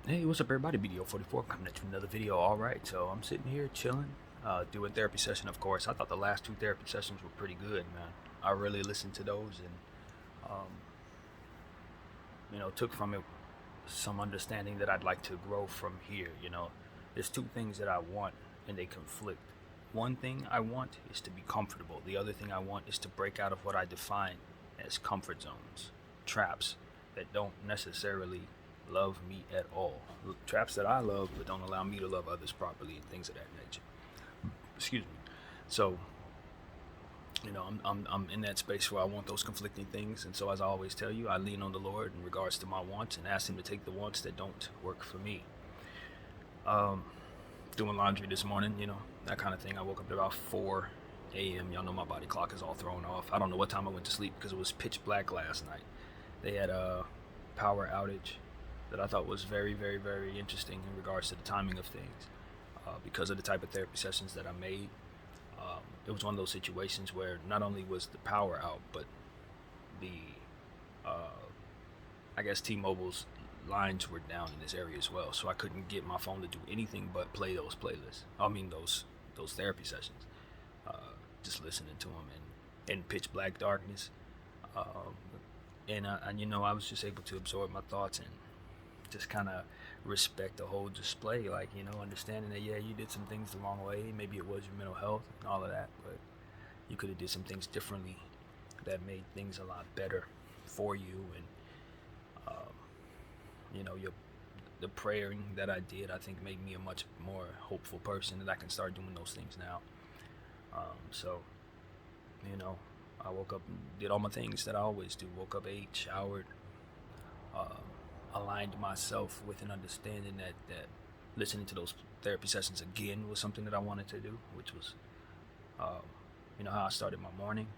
Hey, what's up, everybody? BDF 44 coming at you with another video. All right, so I'm sitting here chilling, doing therapy session. Of course, I thought the last two therapy sessions were pretty good, man. I really listened to those and um, took from it some understanding that I'd like to grow from here. There's two things that I want, and they conflict. One thing I want is to be comfortable. The other thing I want is to break out of what I define as comfort zones, traps that don't necessarily love me at all. Traps that I love but don't allow me to love others properly and things of that nature. Excuse me. So, I'm in that space where I want those conflicting things, and so as I always tell you, I lean on the Lord in regards to my wants and ask Him to take the wants that don't work for me. Doing laundry this morning, that kind of thing. I woke up at about 4 a.m. Y'all know my body clock is all thrown off. I don't know what time I went to sleep because it was pitch black last night. They had a power outage that I thought was very, very, very interesting in regards to the timing of things. Because of the type of therapy sessions that I made, it was one of those situations where not only was the power out, but the, I guess T-Mobile's lines were down in this area as well. So I couldn't get my phone to do anything but play those playlists. I mean, those therapy sessions. Uh, just listening to them in pitch black darkness. And I was just able to absorb my thoughts and just kind of respect the whole display, like, understanding that, yeah, you did some things the wrong way. Maybe it was your mental health and all of that, but you could have did some things differently that made things a lot better for you. And the praying that I did, I think, made me a much more hopeful person, that I can start doing those things now. So I woke up and did all my things that I always do. Woke up, ate, showered, aligned myself with an understanding that listening to those therapy sessions again was something that I wanted to do, which was, how I started my morning,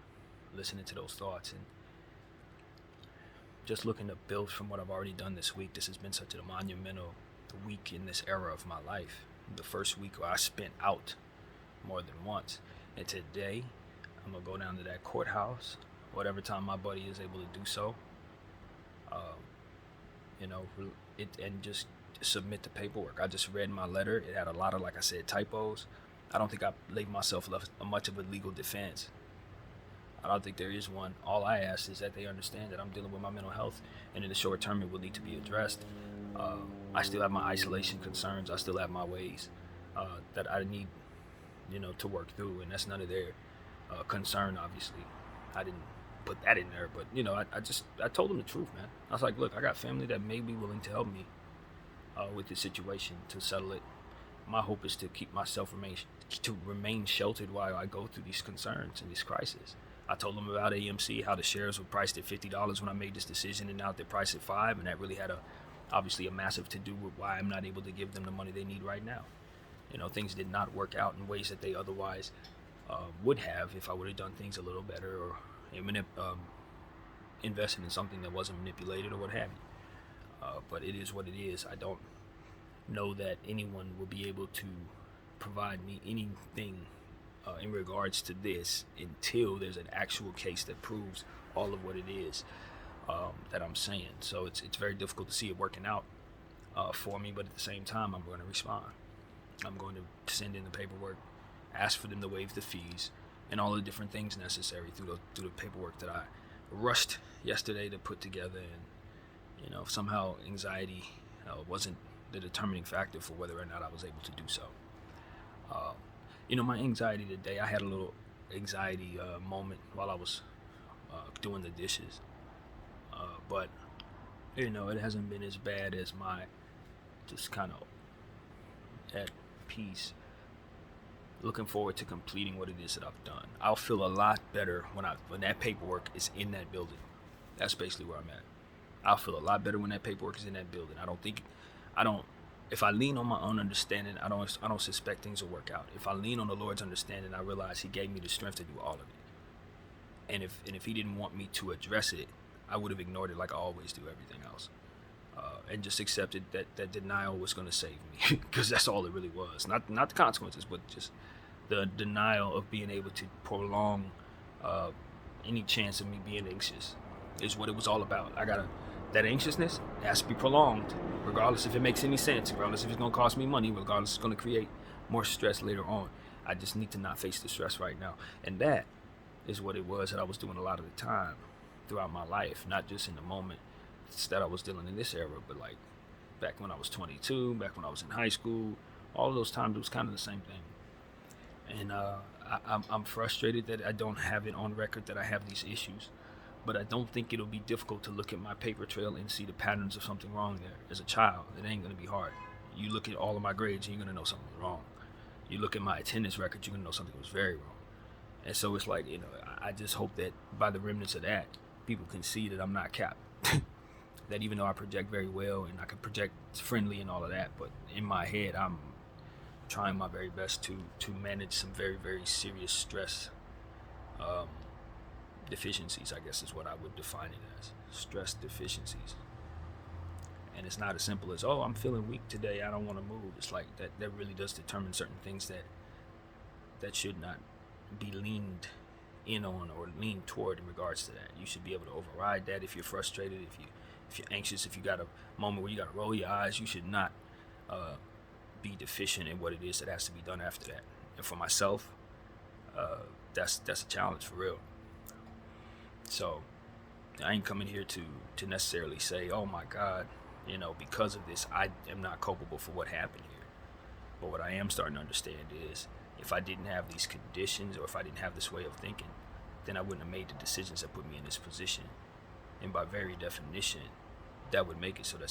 listening to those thoughts and just looking to build from what I've already done this week. This has been such a monumental week in this era of my life. The first week where I spent out more than once. And today, I'm going to go down to that courthouse, whatever time my buddy is able to do so. And just submit the paperwork. I just read my letter. It had a lot of, like I said, typos. I don't think I laid myself much of a legal defense. I don't think there is one. All I ask is that they understand that I'm dealing with my mental health, and in the short term, it will need to be addressed. I still have my isolation concerns. I still have my ways that I need, to work through, and that's none of their concern, obviously. I didn't put that in there, but I told them the truth, man. I was like, look, I got family that may be willing to help me with this situation to settle it. My hope is to keep myself remain sheltered while I go through these concerns and this crisis. I told them about AMC, how the shares were priced at $50 when I made this decision, and now they're priced at $5, and that really had obviously a massive to do with why I'm not able to give them the money they need right now. Things did not work out in ways that they otherwise would have if I would have done things a little better, or invested in something that wasn't manipulated or what have you. But it is what it is. I don't know that anyone will be able to provide me anything in regards to this until there's an actual case that proves all of what it is that I'm saying. So it's very difficult to see it working out for me, but at the same time, I'm going to respond. I'm going to send in the paperwork, ask for them to waive the fees, and all the different things necessary through the paperwork that I rushed yesterday to put together. And somehow anxiety wasn't the determining factor for whether or not I was able to do so. My anxiety today, I had a little anxiety moment while I was doing the dishes, but it hasn't been as bad as my just kind of at peace, looking forward to completing what it is that I've done. I'll feel a lot better when that paperwork is in that building. That's basically where I'm at. I'll feel a lot better when that paperwork is in that building. If I lean on my own understanding, I don't suspect things will work out. If I lean on the Lord's understanding, I realize He gave me the strength to do all of it. And if He didn't want me to address it, I would have ignored it like I always do everything else. And just accepted that denial was going to save me, because that's all it really was. Not the consequences, but just the denial of being able to prolong any chance of me being anxious is what it was all about. I gotta that anxiousness has to be prolonged, regardless if it makes any sense, regardless if it's going to cost me money, regardless if it's going to create more stress later on. I just need to not face the stress right now. And that is what it was that I was doing a lot of the time throughout my life, not just in the moment that I was dealing in this era, but like back when I was 22, back when I was in high school, all of those times it was kind of the same thing. And I'm frustrated that I don't have it on record that I have these issues, but I don't think it'll be difficult to look at my paper trail and see the patterns of something wrong there. As a child, it ain't going to be hard. You look at all of my grades, you're going to know something was wrong. You look at my attendance record, you're going to know something was very wrong. And so it's like, I just hope that by the remnants of that, people can see that I'm not capped. That even though I project very well and I can project friendly and all of that, but in my head, I'm trying my very best to manage some very, very serious stress deficiencies, I guess is what I would define it as. Stress deficiencies. And it's not as simple as, I'm feeling weak today, I don't want to move. It's like that really does determine certain things that should not be leaned in on or leaned toward in regards to that. You should be able to override that if you're frustrated, if you're anxious, if you got a moment where you got to roll your eyes. You should not be deficient in what it is that has to be done after that. And for myself, that's a challenge for real. So I ain't coming here to necessarily say, oh my God, because of this, I am not culpable for what happened here. But what I am starting to understand is, if I didn't have these conditions, or if I didn't have this way of thinking, then I wouldn't have made the decisions that put me in this position. And by very definition, that would make it so that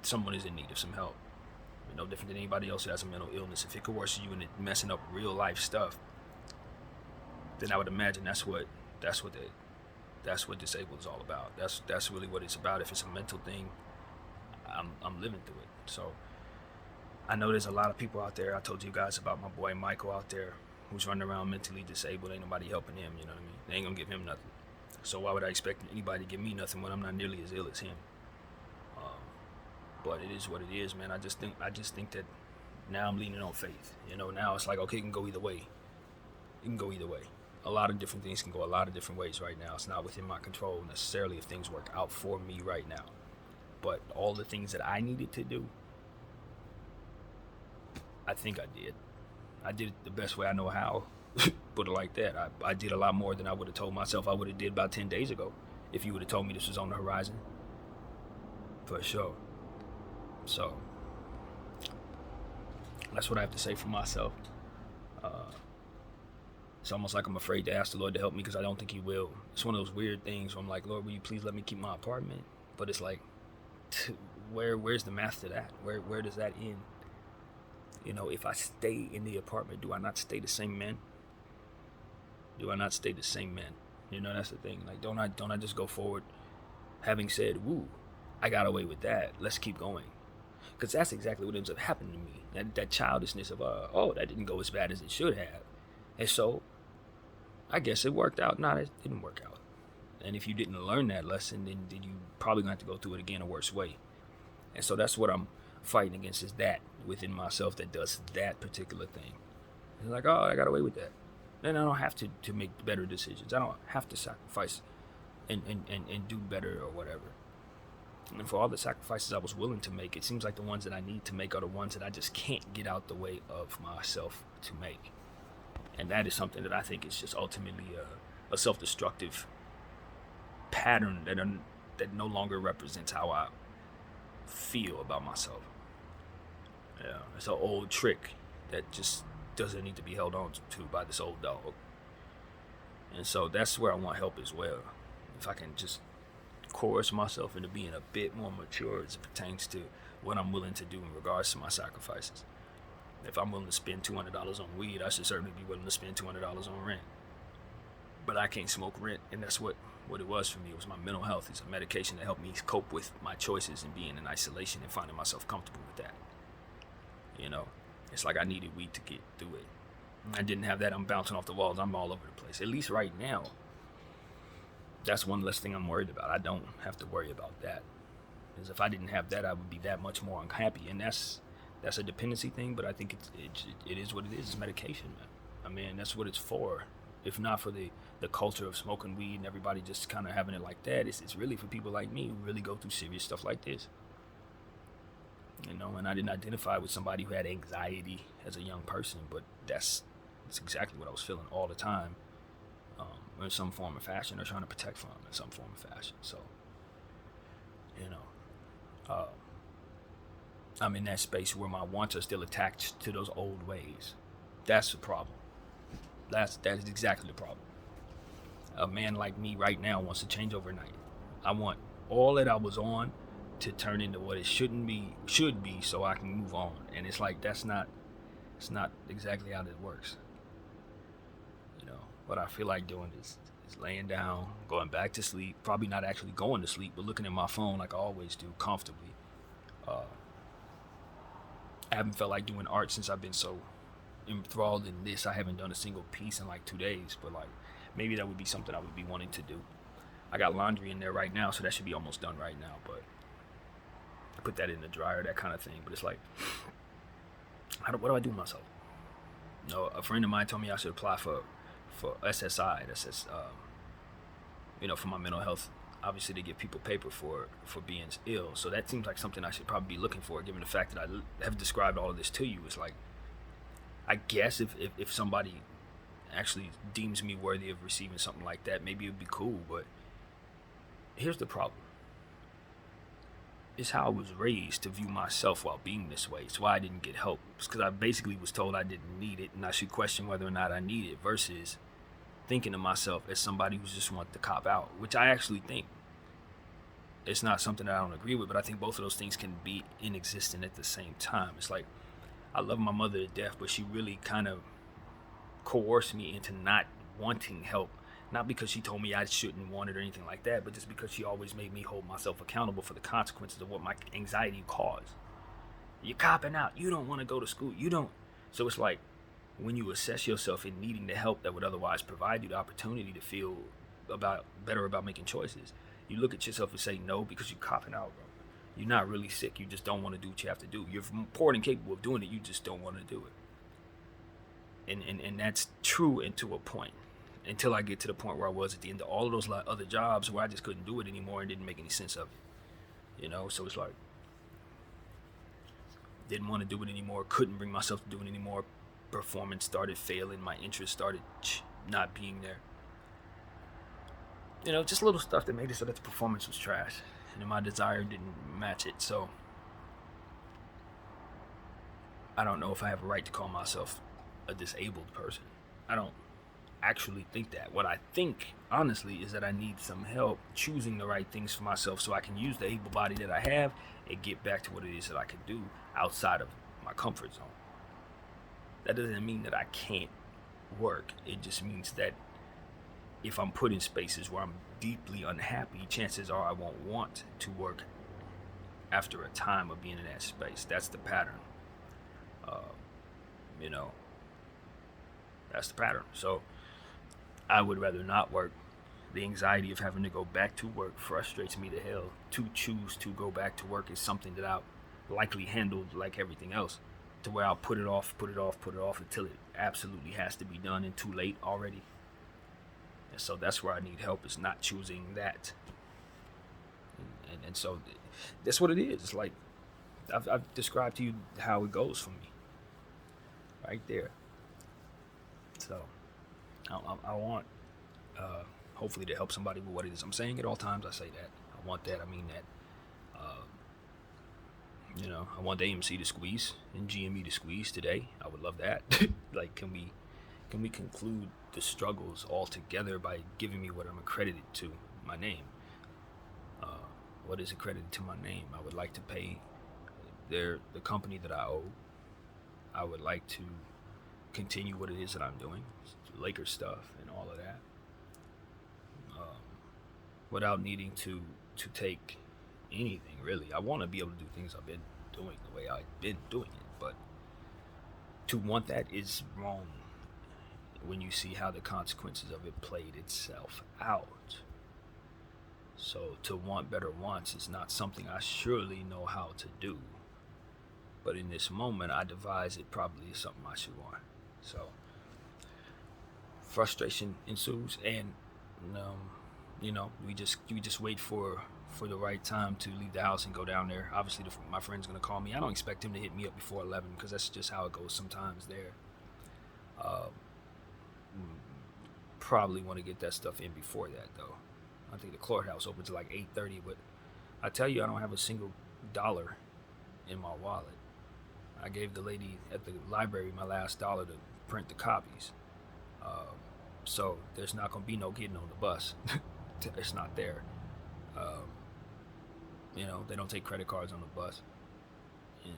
someone is in need of some help. No different than anybody else who has a mental illness. If it coerces you into messing up real life stuff, then I would imagine that's what disabled is all about. That's really what it's about. If it's a mental thing, I'm living through it. So I know there's a lot of people out there. I told you guys about my boy Michael out there who's running around mentally disabled. Ain't nobody helping him, you know what I mean? They ain't gonna give him nothing. So why would I expect anybody to give me nothing when I'm not nearly as ill as him? But it is what it is, man. I just think that now I'm leaning on faith. Now it's like, okay, it can go either way. It can go either way. A lot of different things can go a lot of different ways right now. It's not within my control necessarily if things work out for me right now. But all the things that I needed to do, I think I did. I did it the best way I know how. Put it like that. I did a lot more than I would have told myself I would have did about 10 days ago if you would have told me this was on the horizon. For sure. So that's what I have to say for myself. It's almost like I'm afraid to ask the Lord to help me because I don't think he will. It's one of those weird things where I'm like, Lord, will you please let me keep my apartment? But it's like, where's the math to that? Where does that end? If I stay in the apartment, do I not stay the same man? Do I not stay the same man? That's the thing. Like, don't I just go forward having said, woo, I got away with that. Let's keep going. Because that's exactly what ends up happening to me. That childishness of, that didn't go as bad as it should have. And so, I guess it worked out. No, it didn't work out. And if you didn't learn that lesson, then you probably going to have to go through it again a worse way. And so that's what I'm fighting against, is that within myself that does that particular thing. It's like, I got away with that. Then I don't have to make better decisions. I don't have to sacrifice and do better or whatever. And for all the sacrifices I was willing to make, it seems like the ones that I need to make are the ones that I just can't get out the way of myself to make. And that is something that I think is just ultimately a self-destructive pattern that no longer represents how I feel about myself. Yeah, it's an old trick that just doesn't need to be held on to by this old dog. And so that's where I want help as well. If I can just coerce myself into being a bit more mature as it pertains to what I'm willing to do in regards to my sacrifices. If I'm willing to spend $200 on weed, I should certainly be willing to spend $200 on rent. But I can't smoke rent, and that's what it was for me. It was my mental health. It's a medication that helped me cope with my choices and being in isolation and finding myself comfortable with that. It's like I needed weed to get through it. I didn't have that. I'm bouncing off the walls. I'm all over the place. At least right now, that's one less thing I'm worried about. I don't have to worry about that. Because if I didn't have that, I would be that much more unhappy. And that's a dependency thing, but I think it is what it is. It's medication, man. I mean, that's what it's for. If not for the culture of smoking weed and everybody just kind of having it like that, it's really for people like me who really go through serious stuff like this. And I didn't identify with somebody who had anxiety as a young person, but that's exactly what I was feeling all the time, in some form of fashion, or trying to protect from in some form of fashion. So, I'm in that space where my wants are still attached to those old ways. That's the problem. That is exactly the problem. A man like me right now wants to change overnight. I want all that I was on to turn into what it should be, so I can move on. And it's like it's not exactly how that works. What I feel like doing is laying down, going back to sleep, probably not actually going to sleep, but looking at my phone like I always do, comfortably. I haven't felt like doing art since I've been so enthralled in this. I haven't done a single piece in like 2 days, but like maybe that would be something I would be wanting to do. I got laundry in there right now, so that should be almost done right now, but I put that in the dryer, that kind of thing. But it's like, what do I do with myself? A friend of mine told me I should apply for SSI. That's for my mental health. Obviously, they give people paper for being ill, so that seems like something I should probably be looking for, given the fact that I have described all of this to you. It's like, I guess if somebody actually deems me worthy of receiving something like that, maybe it would be cool. But here's the problem. It's how I was raised to view myself while being this way. It's why I didn't get help. It's because I basically was told I didn't need it, and I should question whether or not I need it, versus thinking of myself as somebody who just wants to cop out, which I actually think. It's not something that I don't agree with, but I think both of those things can be inexistent at the same time. It's like, I love my mother to death, but she really kind of coerced me into not wanting help. Not because she told me I shouldn't want it or anything like that, but just because she always made me hold myself accountable for the consequences of what my anxiety caused. You're copping out. You don't want to go to school. You don't. So it's like, when you assess yourself in needing the help that would otherwise provide you the opportunity to feel better about making choices, you look at yourself and say no because you're copping out, bro. You're not really sick. You just don't want to do what you have to do. You're more than capable of doing it. You just don't want to do it. And that's true to a point. Until I get to the point where I was at the end of all of those other jobs where I just couldn't do it anymore and didn't make any sense of it. So it's like, didn't want to do it anymore, couldn't bring myself to do it anymore. Performance started failing, my interest started not being there. Just little stuff that made it so that the performance was trash and my desire didn't match it. So I don't know if I have a right to call myself a disabled person. I don't actually think that. What I think, honestly, is that I need some help choosing the right things for myself so I can use the able body that I have and get back to what it is that I can do outside of my comfort zone. That doesn't mean that I can't work. It just means that if I'm put in spaces where I'm deeply unhappy, chances are I won't want to work after a time of being in that space. That's the pattern. That's the pattern. So I would rather not work. The anxiety of having to go back to work frustrates me to hell. To choose to go back to work is something that I'll likely handle like everything else, to where I'll put it off until it absolutely has to be done and too late already. And so that's where I need help, is not choosing that. And so that's what it is. It's like, I've described to you how it goes for me. Right there. So I want, hopefully, to help somebody with what it is I'm saying at all times. I say that. I want that. I mean that. I want the AMC to squeeze and GME to squeeze today. I would love that. Like, can we conclude the struggles altogether by giving me what I'm accredited to, my name? What is accredited to my name? I would like to pay the company that I owe. I would like to continue what it is that I'm doing, Lakers stuff and all of that, without needing to take anything, really. I want to be able to do things I've been doing the way I've been doing it, but to want that is wrong when you see how the consequences of it played itself out. So to want better wants is not something I surely know how to do, but in this moment I devise it probably is something I should want. So frustration ensues, and we just wait for the right time to leave the house and go down there. Obviously, my friend's gonna call me. I don't expect him to hit me up before 11 because that's just how it goes sometimes there. Uh, Probably want to get that stuff in before that though. I think the courthouse opens at like 8:30, but I tell you, I don't have a single dollar in my wallet. I gave the lady at the library my last dollar to print the copies. So there's not going to be no getting on the bus. It's not there. They don't take credit cards on the bus. And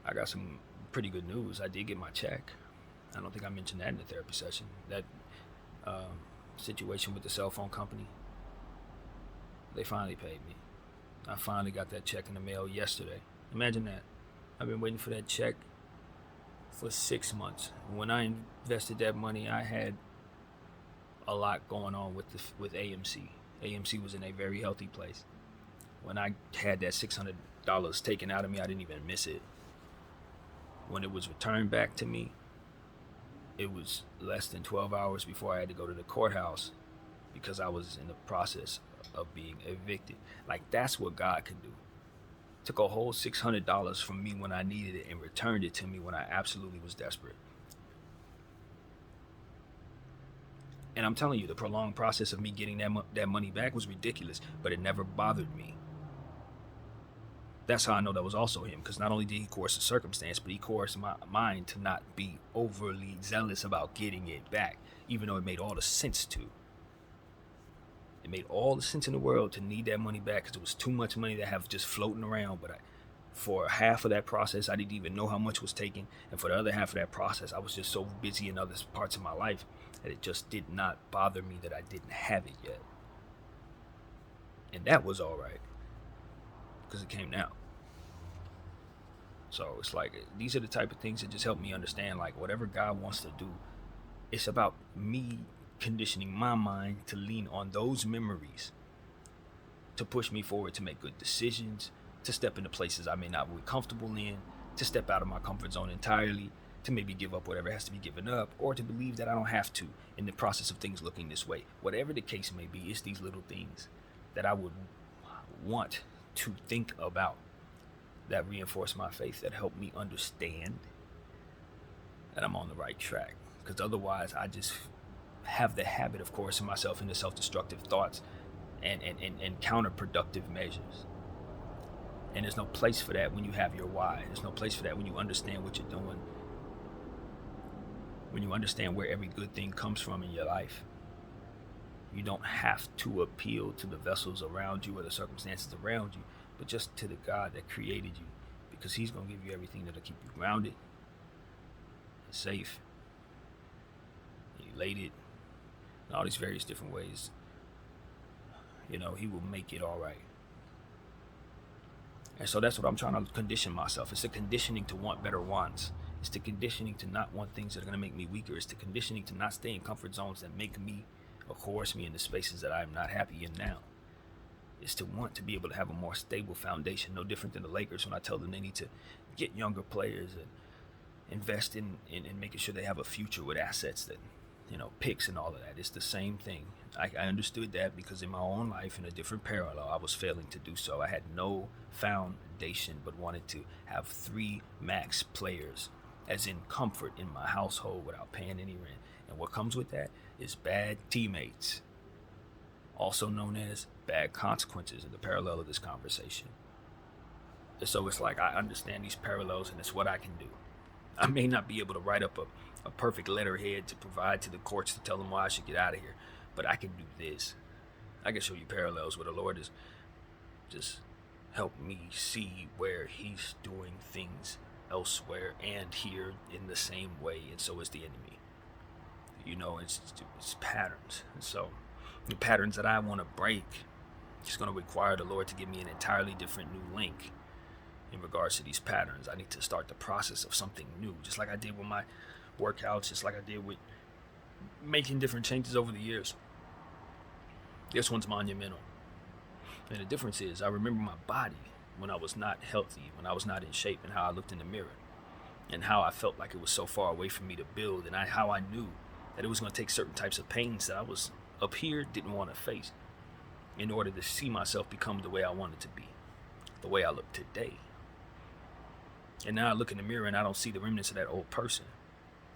I got some pretty good news. I did get my check. I don't think I mentioned that in the therapy session. That situation with the cell phone company, they finally paid me. I finally got that check in the mail yesterday. Imagine that. I've been waiting for that check for 6 months. When I invested that money, I had a lot going on with AMC. AMC was in a very healthy place. When I had that $600 taken out of me, I didn't even miss it. When it was returned back to me, it was less than 12 hours before I had to go to the courthouse because I was in the process of being evicted. Like, that's what God can do. Took a whole $600 from me when I needed it and returned it to me when I absolutely was desperate. And I'm telling you, the prolonged process of me getting that money back was ridiculous, but it never bothered me. That's how I know that was also him, because not only did he coerce the circumstance, but he coerced my mind to not be overly zealous about getting it back, even though it made all the sense to. It made all the sense in the world to need that money back because it was too much money to have just floating around. But for half of that process, I didn't even know how much was taken. And for the other half of that process, I was just so busy in other parts of my life that it just did not bother me that I didn't have it yet. And that was all right because it came now. So it's like, these are the type of things that just help me understand, like, whatever God wants to do, it's about me conditioning my mind to lean on those memories to push me forward, to make good decisions, to step into places I may not be comfortable in, to step out of my comfort zone entirely, to maybe give up whatever has to be given up, or to believe that I don't have to in the process of things looking this way. Whatever the case may be, it's these little things that I would want to think about that reinforce my faith, that help me understand that I'm on the right track. Because otherwise, I just have the habit of coercing myself into self-destructive thoughts and counterproductive measures. And there's no place for that when you have your why. There's no place for that when you understand what you're doing. When you understand where every good thing comes from in your life. You don't have to appeal to the vessels around you or the circumstances around you, but just to the God that created you, because he's going to give you everything that'll keep you grounded, safe, elated, in all these various different ways. He will make it all right. And so that's what I'm trying to condition myself. It's the conditioning to want better wants. It's the conditioning to not want things that are going to make me weaker. It's the conditioning to not stay in comfort zones that make me or coerce me into spaces that I'm not happy in now. It's to want to be able to have a more stable foundation, no different than the Lakers when I tell them they need to get younger players and invest in making sure they have a future with assets that, picks and all of that. It's the same thing. I understood that because in my own life, in a different parallel, I was failing to do so. I had no foundation, but wanted to have 3 max players, as in comfort in my household without paying any rent. And what comes with that is bad teammates, also known as bad consequences, in the parallel of this conversation. And so it's like, I understand these parallels, and it's what I can do. I may not be able to write up a perfect letterhead to provide to the courts to tell them why I should get out of here, but I can do this. I can show you parallels where the Lord is just help me see where he's doing things elsewhere and here in the same way, and so is the enemy. It's patterns. And so the patterns that I want to break, it's going to require the Lord to give me an entirely different new link in regards to these patterns. I need to start the process of something new, just like I did with my workouts, just like I did with making different changes over the years. This one's monumental. And the difference is, I remember my body when I was not healthy, when I was not in shape, and how I looked in the mirror, and how I felt like it was so far away from me to build, and how I knew That it was going to take certain types of pains that I was up here didn't want to face in order to see myself become the way I wanted to be, the way I look today. And now I look in the mirror and I don't see the remnants of that old person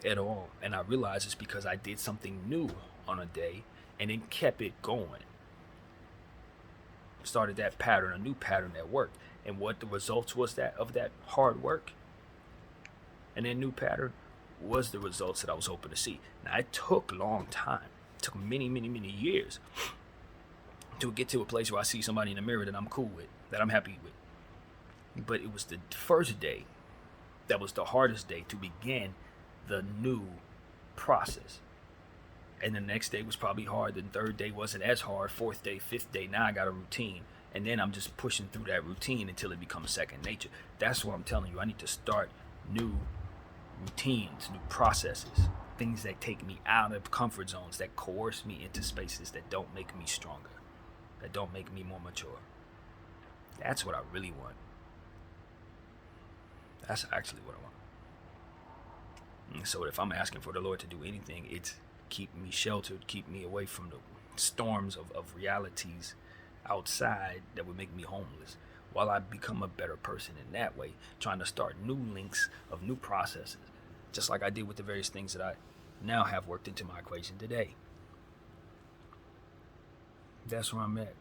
at all. And I realize it's because I did something new on a day and then kept it going. Started that pattern, a new pattern that worked. And what the results was that of that hard work and that new pattern was the results that I was hoping to see. Now it took a long time. It took many years to get to a place where I see somebody in the mirror that I'm cool with, that I'm happy with. But it was the first day that was the hardest day to begin the new process. And the next day was probably hard. The third day wasn't as hard. Fourth day, fifth day, now I got a routine. And then I'm just pushing through that routine until it becomes second nature. That's what I'm telling you. I need to start new routines, new processes, things that take me out of comfort zones, that coerce me into spaces that don't make me stronger, that don't make me more mature. That's what I really want. That's actually what I want. And so if I'm asking for the Lord to do anything, it's keep me sheltered, keep me away from the storms of realities outside that would make me homeless, while I become a better person in that way, trying to start new links of new processes, just like I did with the various things that I now have worked into my equation today. That's where I'm at.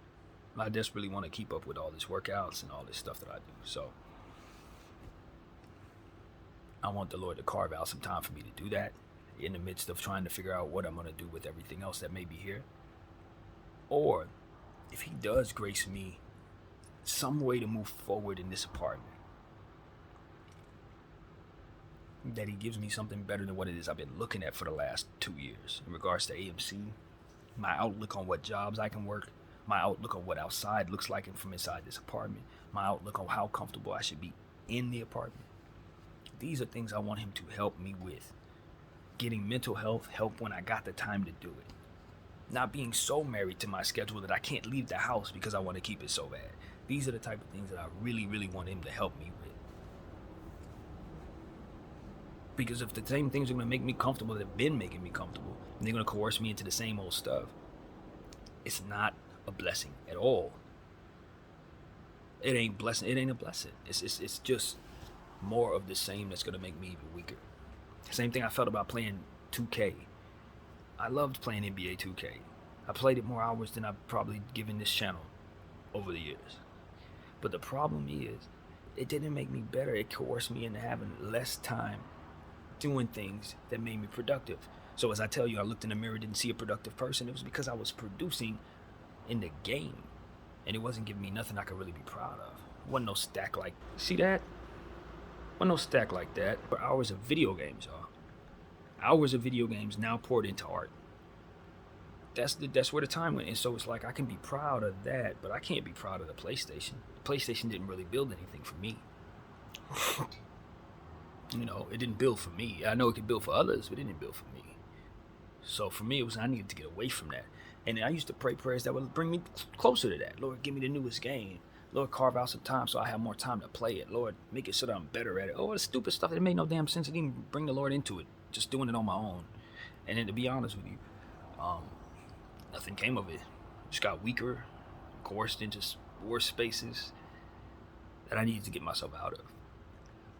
I desperately want to keep up with all these workouts and all this stuff that I do. So I want the Lord to carve out some time for me to do that in the midst of trying to figure out what I'm going to do with everything else that may be here. Or if he does grace me some way to move forward in this apartment, that he gives me something better than what it is I've been looking at for the last 2 years in regards to AMC, my outlook on what jobs I can work, my outlook on what outside looks like from inside this apartment, my outlook on how comfortable I should be in the apartment. These are things I want him to help me with. Getting mental health help when I got the time to do it. Not being so married to my schedule that I can't leave the house because I want to keep it so bad. These are the type of things that I really want him to help me with. Because if the same things are going to make me comfortable that have been making me comfortable, and they're going to coerce me into the same old stuff, it's not a blessing at all. It ain't a blessing. It's just more of the same that's going to make me even weaker. Same thing I felt about playing 2K. I loved playing NBA 2K. I played it more hours than I've probably given this channel over the years. But the problem is, it didn't make me better. It coerced me into having less time doing things that made me productive. So as I tell you, I looked in the mirror, didn't see a productive person. It was because I was producing in the game, and it wasn't giving me nothing I could really be proud of. It wasn't no stack like, see that? Wasn't no stack like that. For hours of video games, y'all. Hours of video games now poured into art. That's where the time went. And so it's like I can be proud of that, but I can't be proud of the PlayStation. The PlayStation didn't really build anything for me. You know, it didn't build for me. I know it could build for others, but it didn't build for me. So for me, I needed to get away from that. And I used to pray prayers that would bring me closer to that. Lord, give me the newest game. Lord, carve out some time so I have more time to play it. Lord, make it so that I'm better at it. Oh, the stupid stuff that made no damn sense. I didn't even bring the Lord into it. Just doing it on my own. And then to be honest with you, nothing came of it. Just got weaker, coerced into worse spaces that I needed to get myself out of.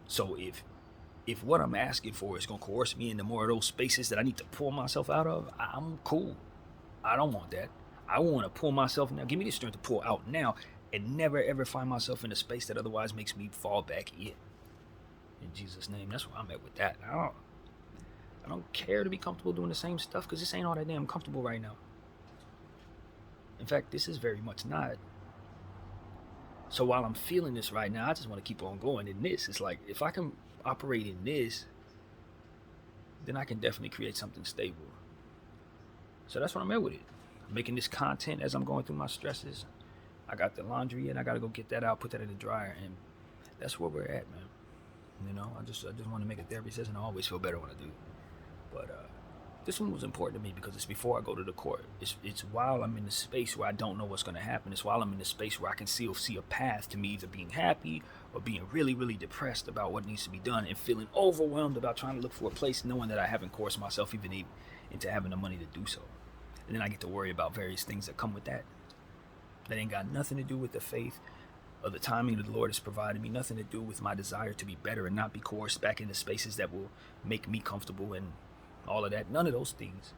So if what I'm asking for is going to coerce me into more of those spaces that I need to pull myself out of, I'm cool. I don't want that. I want to pull myself now. Give me the strength to pull out now and never ever find myself in a space that otherwise makes me fall back in. In Jesus' name, that's where I'm at with that. I don't care to be comfortable doing the same stuff because this ain't all that damn comfortable right now. In fact, this is very much not. So while I'm feeling this right now, I just want to keep on going in this. It's like, if I can operate in this, then I can definitely create something stable. So that's what I'm at with it. I'm making this content as I'm going through my stresses. I got the laundry and I got to go get that out, put that in the dryer, and that's where we're at, man. You know, I just want to make a therapy session. I always feel better when I do. But This one was important to me because it's before I go to the court. It's while I'm in the space where I don't know what's going to happen. It's while I'm in the space where I can still see a path to me either being happy or being really, really depressed about what needs to be done and feeling overwhelmed about trying to look for a place, knowing that I haven't coerced myself even into having the money to do so. And then I get to worry about various things that come with that. That ain't got nothing to do with the faith or the timing that the Lord has provided me, nothing to do with my desire to be better and not be coerced back into spaces that will make me comfortable and all of that. None of those things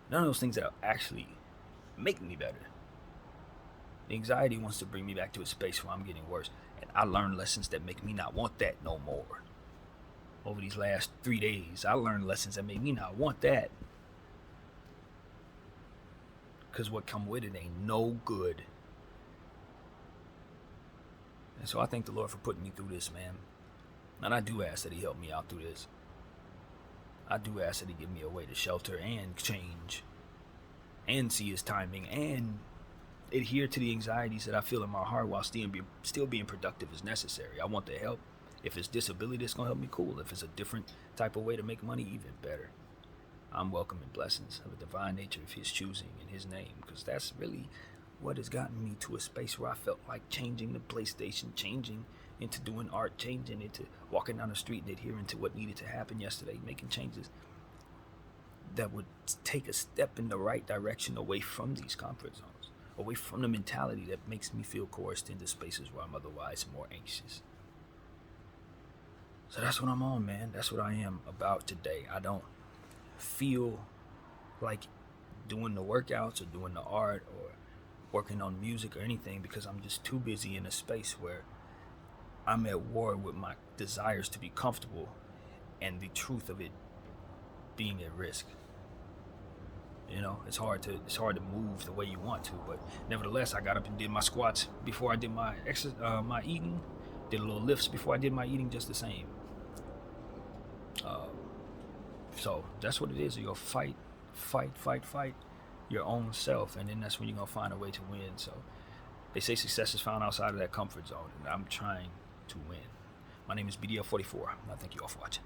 that will actually make me better. The anxiety wants to bring me back to a space where I'm getting worse. And I learned lessons that make me not want that no more. Over these last 3 days, I learned lessons that make me not want that. Because what come with it ain't no good. And so I thank the Lord for putting me through this, man. And I do ask that he help me out through this. I do ask that he give me a way to shelter and change and see his timing and adhere to the anxieties that I feel in my heart while still being productive as necessary. I want the help. If it's disability that's going to help me, cool. If it's a different type of way to make money, even better. I'm welcoming blessings of a divine nature of his choosing in his name, because that's really what has gotten me to a space where I felt like changing the PlayStation, changing into doing art, changing into walking down the street and adhering to what needed to happen yesterday, making changes that would take a step in the right direction away from these comfort zones, away from the mentality that makes me feel coerced into spaces where I'm otherwise more anxious. So that's what I'm on, man. That's what I am about today. I don't feel like doing the workouts or doing the art or working on music or anything because I'm just too busy in a space where I'm at war with my desires to be comfortable and the truth of it being at risk. You know, it's hard to move the way you want to, but nevertheless, I got up and did my squats before I did my my eating, did a little lifts before I did my eating, just the same. So that's what it is. You're gonna fight your own self, and then that's when you're gonna find a way to win. So they say success is found outside of that comfort zone, and I'm trying to win. My name is BDF 44. I thank you all for watching.